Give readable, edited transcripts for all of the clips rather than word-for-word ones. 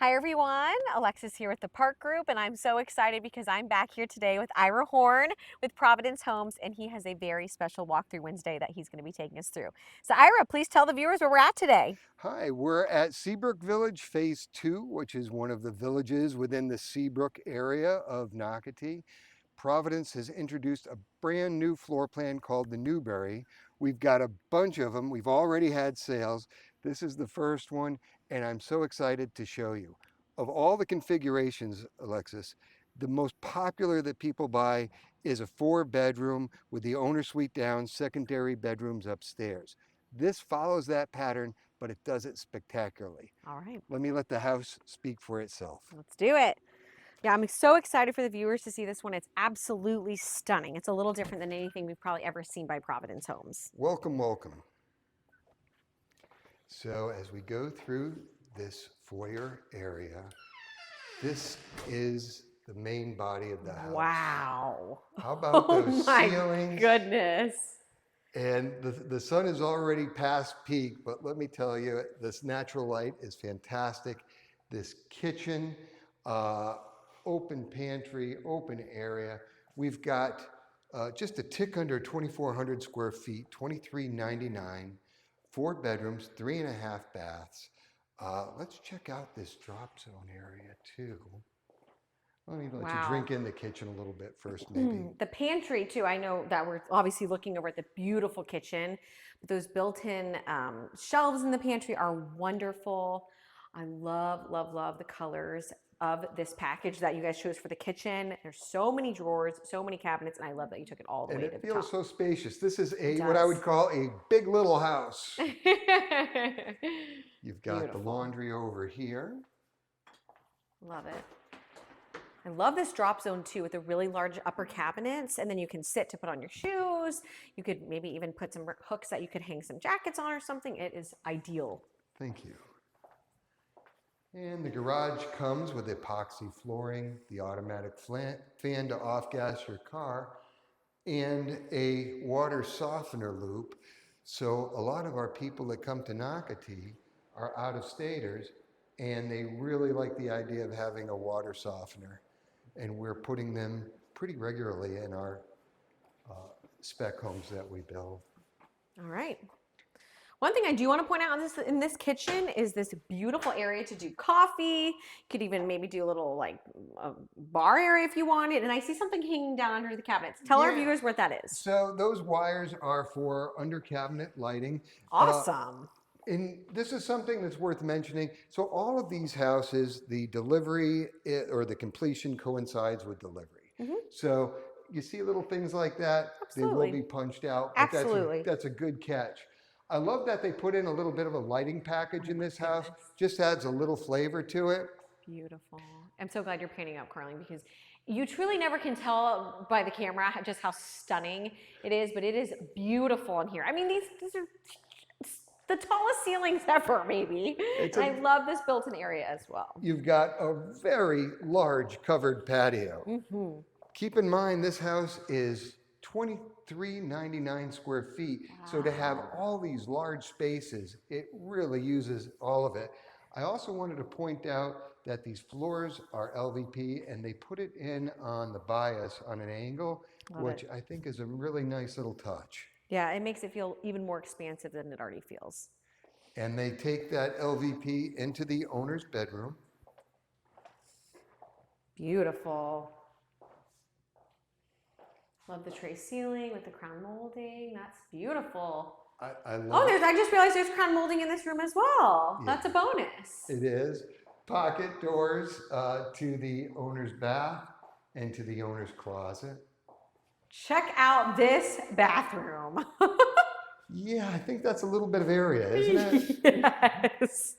Hi everyone, Alexis here with the Park Group, and I'm so excited because I'm back here today with Ira Horn with Providence Homes, and he has a very special walkthrough Wednesday that he's going to be taking us through. So Ira, please tell the viewers where we're at today. Hi, we're at Seabrook Village Phase 2, which is one of the villages within the Seabrook area of Nocatee. Providence has introduced a brand new floor plan called the Newberry. We've got a bunch of them. We've already had sales. This is the first one, and I'm so excited to show you. Of all the configurations, Alexis, the most popular that people buy is a 4-bedroom with the owner suite down, secondary bedrooms upstairs. This follows that pattern, but it does it spectacularly. All right, Let the house speak for itself. let's do it. Yeah, I'm so excited for the viewers to see this one. It's absolutely stunning. It's a little different than anything we've probably ever seen by Providence Homes. Welcome, welcome. So as we go through this foyer area, this is the main body of the house. Wow. How about those ceilings? Goodness. And the sun is already past peak, but let me tell you, this natural light is fantastic. This kitchen, open pantry, open area. We've got just a tick under 2,400 square feet, 2,399, 4 bedrooms, 3.5 baths. Let's check out this drop zone area too. Let me let you drink in the kitchen a little bit first, maybe. The pantry too, I know that we're obviously looking over at the beautiful kitchen. Those built-in shelves in the pantry are wonderful. I love, love, love the colors of this package that you guys chose for the kitchen. There's so many drawers, so many cabinets, and I love that you took it all the way to the top. And it feels so spacious. This is what I would call a big little house. You've got Beautiful. the laundry over here. Love it. I love this drop zone too with the really large upper cabinets, and then you can sit to put on your shoes. You could maybe even put some hooks that you could hang some jackets on or something. It is ideal. Thank you. And the garage comes with epoxy flooring, the automatic fan to off-gas your car, and a water softener loop. So a lot of our people that come to Nocatee are out-of-staters, and they really like the idea of having a water softener. And we're putting them pretty regularly in our spec homes that we build. All right. One thing I do want to point out in this kitchen is this beautiful area to do coffee. You could even maybe do a little like bar area if you wanted. And I see something hanging down under the cabinets. Tell our viewers what that is. So those wires are for under cabinet lighting. Awesome. And this is something that's worth mentioning. So all of these houses, the delivery or the completion coincides with delivery. So you see little things like that, Absolutely. They will be punched out. But absolutely. That's a good catch. I love that they put in a little bit of a lighting package in this house. Just adds a little flavor to it. Beautiful. I'm so glad you're painting up, Carly, because you truly never can tell by the camera just how stunning it is, but it is beautiful in here. I mean, these are the tallest ceilings ever, maybe. I love this built-in area as well. You've got a very large covered patio. Keep in mind, this house is 2,399 square feet. Wow. So to have all these large spaces, it really uses all of it. I also wanted to point out that these floors are LVP, and they put it in on the bias on an angle, which I think is a really nice little touch. Yeah, it makes it feel even more expansive than it already feels. And they take that LVP into the owner's bedroom. Beautiful. Love the tray ceiling with the crown molding. That's beautiful. I love I just realized there's crown molding in this room as well. Yeah. That's a bonus. It is. Pocket doors to the owner's bath and to the owner's closet. Check out this bathroom. Yeah, I think that's a little bit of area, isn't it? Yes.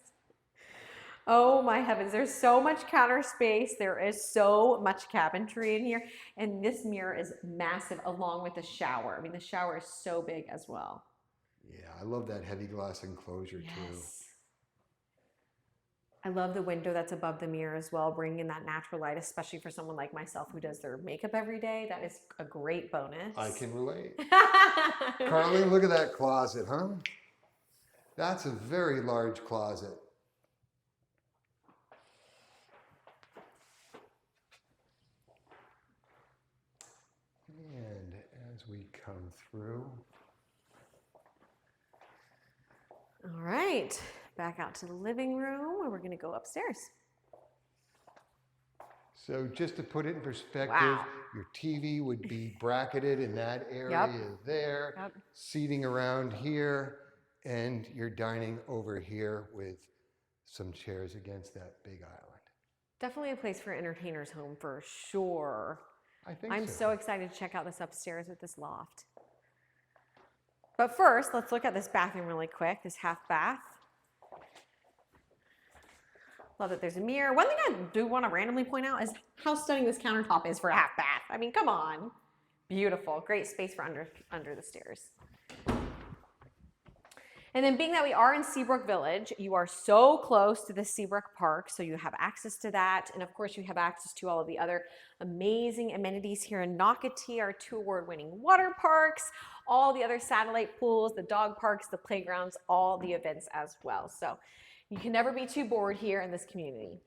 Oh my heavens, there's so much counter space. There is so much cabinetry in here. And this mirror is massive along with the shower. I mean, the shower is so big as well. Yeah, I love that heavy glass enclosure too. I love the window that's above the mirror as well, bringing in that natural light, especially for someone like myself who does their makeup every day. That is a great bonus. I can relate. Carly, look at that closet, huh? That's a very large closet. come through. All right, back out to the living room where we're going to go upstairs. So just to put it in perspective, Wow. your TV would be bracketed in that area Yep. there, Yep. seating around here, and you're dining over here with some chairs against that big island. Definitely a place for an entertainer's home for sure. I think I'm so. so excited to check out this upstairs with this loft. But first, let's look at this bathroom really quick, this half bath. Love that there's a mirror. One thing I do want to randomly point out is how stunning this countertop is for a half bath. I mean, come on. Beautiful. Great space for under the stairs. And then being that we are in Seabrook Village, you are so close to the Seabrook Park, so you have access to that. And of course, you have access to all of the other amazing amenities here in Nocatee, our 2 award-winning water parks, all the other satellite pools, the dog parks, the playgrounds, all the events as well. So you can never be too bored here in this community.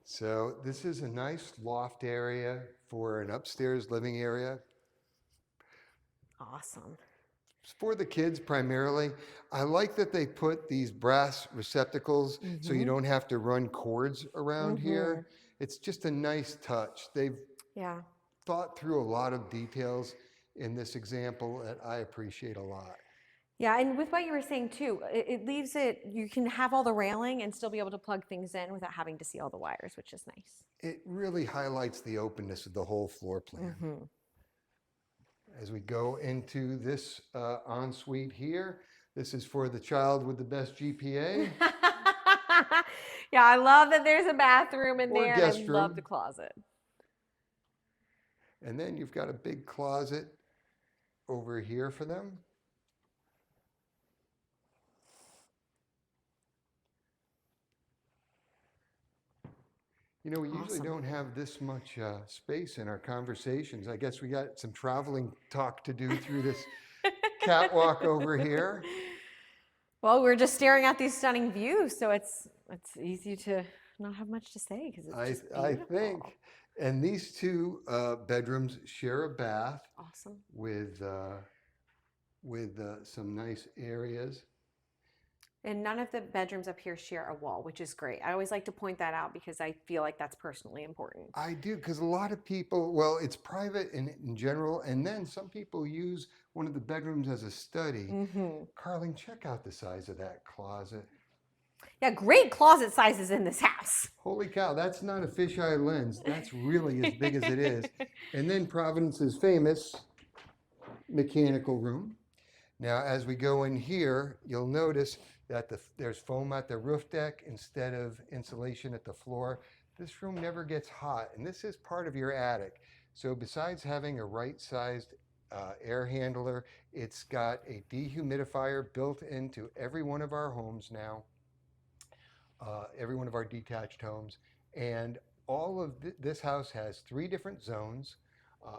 So this is a nice loft area for an upstairs living area. Awesome. For the kids primarily. I like that they put these brass receptacles so you don't have to run cords around here. It's just a nice touch. They've thought through a lot of details in this example that I appreciate a lot. Yeah, and with what you were saying too, it leaves it, you can have all the railing and still be able to plug things in without having to see all the wires, which is nice. It really highlights the openness of the whole floor plan. As we go into this ensuite here, this is for the child with the best GPA. Yeah, I love that there's a bathroom in Or there, guest and I love room. the closet. And then you've got a big closet over here for them. You know, we usually don't have this much space in our conversations. I guess we got some traveling talk to do through this catwalk over here. Well, we're just staring at these stunning views, so it's easy to not have much to say because it's just beautiful. I think. And these 2 bedrooms share a bath. Awesome. With some nice areas. And none of the bedrooms up here share a wall, which is great. I always like to point that out because I feel like that's personally important. I do, because a lot of people, well, it's private in general, and then some people use one of the bedrooms as a study. Carling, check out the size of that closet. Yeah, great closet sizes in this house. Holy cow, that's not a fisheye lens. That's really as big as it is. And then Providence's famous mechanical room. Now, as we go in here, you'll notice that there's foam at the roof deck instead of insulation at the floor. This room never gets hot, and this is part of your attic. So besides having a right-sized air handler, it's got a dehumidifier built into every one of our homes now, every one of our detached homes. And all of this house has 3 different zones.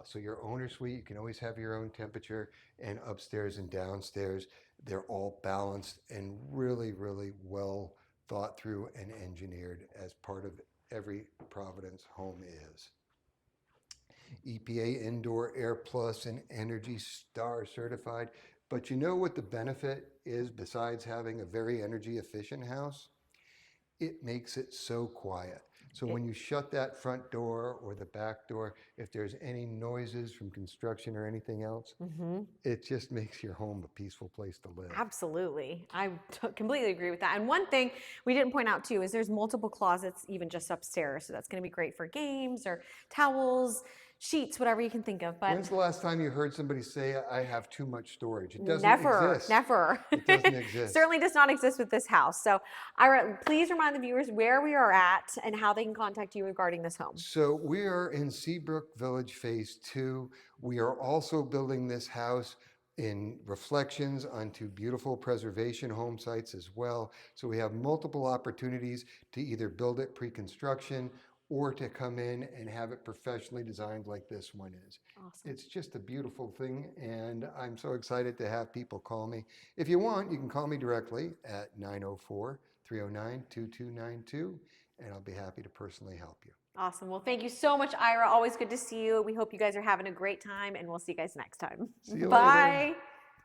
So your owner suite, you can always have your own temperature, and upstairs and downstairs, they're all balanced and really, really well thought through and engineered as part of every Providence home is. EPA Indoor Air Plus and Energy Star certified. But you know what the benefit is besides having a very energy efficient house? It makes it so quiet. So when you shut that front door or the back door, if there's any noises from construction or anything else, it just makes your home a peaceful place to live. Absolutely. I completely agree with that. And one thing we didn't point out too is there's multiple closets even just upstairs. So that's going to be great for games or towels, sheets, whatever you can think of. But when's the last time you heard somebody say, I have too much storage? It doesn't exist. Never. It doesn't exist. Certainly does not exist with this house. So Ira, please remind the viewers where we are at and how they can contact you regarding this home. So we are in Seabrook Village Phase 2. We are also building this house in reflections onto beautiful preservation home sites as well. So we have multiple opportunities to either build it pre-construction or to come in and have it professionally designed like this one is. Awesome. It's just a beautiful thing, and I'm so excited to have people call me. If you want, you can call me directly at 904-309-2292, and I'll be happy to personally help you. Awesome. Well, thank you so much, Ira. Always good to see you. We hope you guys are having a great time, and we'll see you guys next time. See you later. Bye.